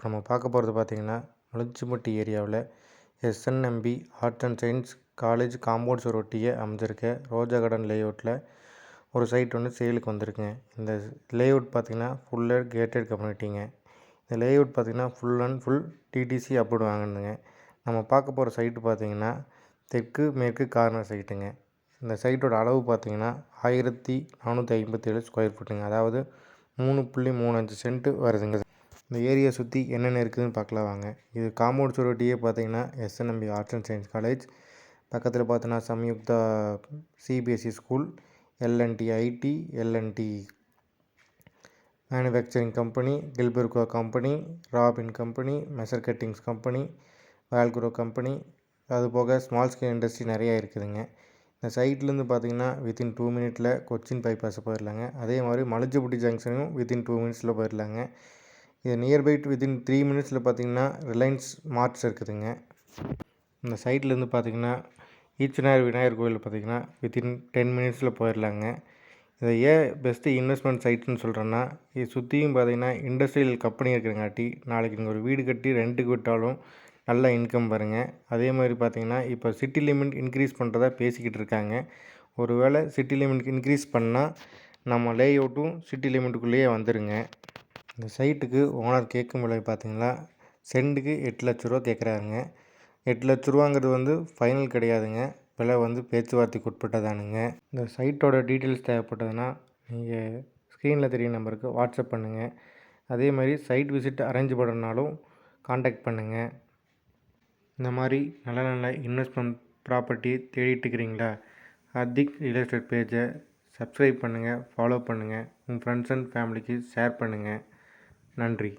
இப்போ நம்ம பார்க்க போகிறது பார்த்திங்கன்னா முளஞ்சிப்பட்டி ஏரியாவில் SNMP arts and science college compound சுவர் ஒட்டியே அமைஞ்சிருக்க ரோஜா கார்டன் லேஅவுட்டில் ஒரு சைட் வந்து சேலுக்கு வந்திருக்குங்க. இந்த லேஅவுட் பார்த்திங்கன்னா ஃபுல்லாக கேட்டட் கம்யூனிட்டிங்க. இந்த லேஅவுட் பார்த்திங்கன்னா full and full DTC approved வாங்கினதுங்க. நம்ம பார்க்க போகிற சைட்டு பார்த்திங்கன்னா தெற்கு மேற்கு கார்னர் சைட்டுங்க. இந்த சைட்டோட அளவு பார்த்திங்கன்னா 1457 ஸ்கொயர் ஃபீட்டுங்க. அதாவது 3.35 சென்ட் வருதுங்க. இந்த ஏரியா சுற்றி என்னென்ன இருக்குதுன்னு பார்க்கலாம் வாங்க. இது காம்பவுண்ட் சுவர் ஒட்டியே பார்த்தீங்கன்னா SNMP arts and science college, பக்கத்தில் பார்த்தோன்னா Samyuktha CBSE school, LNT IT, LNT manufacturing company, Gilbarco company, Robin company, Messer cuttings company, Velcro company, அதுபோக ஸ்மால் ஸ்கேல் இண்டஸ்ட்ரி நிறையா இருக்குதுங்க. இந்த சைட்லேருந்து பார்த்தீங்கன்னா வித்தின் 2 மினிட்ல கொச்சின் பைபாஸ் போயிடலாங்க. அதே மாதிரி மலுஞ்சிப்பட்டி ஜங்ஷனும் வித்தின் 2 மினிட்ஸில் போயிடலாங்க. இது நியர்பை வித்தின் 3 மினிட்ஸில் பார்த்தீங்கன்னா ரிலையன்ஸ் மார்ட்ஸ் இருக்குதுங்க. இந்த சைட்லேருந்து பார்த்தீங்கன்னா ஈச்சனார் விநாயகர் கோயில் பார்த்தீங்கன்னா வித்தின் 10 மினிட்ஸில் போயிடலாங்க. இதை ஏன் பெஸ்ட்டு இன்வெஸ்ட்மெண்ட் சைட்ஸ்னு சொல்கிறேன்னா, இது சுற்றியும் பார்த்தீங்கன்னா இண்டஸ்ட்ரியல் கம்பெனி இருக்கிறங்காட்டி நாளைக்கு நீங்கள் ஒரு வீடு கட்டி ரெண்ட்டுக்கு விட்டாலும் நல்ல இன்கம் வருங்க. அதே மாதிரி பார்த்தீங்கன்னா இப்போ சிட்டி லிமிட் இன்க்ரீஸ் பண்ணுறதா பேசிக்கிட்டு இருக்காங்க. ஒரு வேளை சிட்டி லிமிட் இன்க்ரீஸ் பண்ணால் நம்ம லேஅவுட்டும் சிட்டி லிமிட்டுக்குள்ளேயே வந்துடுங்க. இந்த சைட்டுக்கு ஓனர் கேட்கும் விலை பார்த்தீங்கன்னா சென்ட்டுக்கு 8 லட்ச ரூபா கேட்குறாருங்க. 8 லட்ச ரூபாங்கிறது வந்து ஃபைனல் கிடையாதுங்க. விலை வந்து பேச்சுவார்த்தைக்கு உட்பட்டதானுங்க. இந்த சைட்டோட டீட்டெயில்ஸ் தேவைப்பட்டதுன்னா நீங்கள் ஸ்க்ரீனில் தெரிய நம்பருக்கு வாட்ஸ்அப் பண்ணுங்கள். அதே மாதிரி சைட் விசிட் அரேஞ்ச் பண்ணனாலும் காண்டாக்ட் பண்ணுங்கள். இந்த மாதிரி நல்ல நல்ல இன்வெஸ்ட்மெண்ட் ப்ராப்பர்ட்டி தேடிட்டு இருக்கிறீங்களா? ஹர்திக் ரியல் எஸ்டேட் பேஜை சப்ஸ்கிரைப் பண்ணுங்கள், ஃபாலோ பண்ணுங்கள், உங்கள் ஃப்ரெண்ட்ஸ் அண்ட் ஃபேமிலிக்கு ஷேர் பண்ணுங்கள். நன்றி.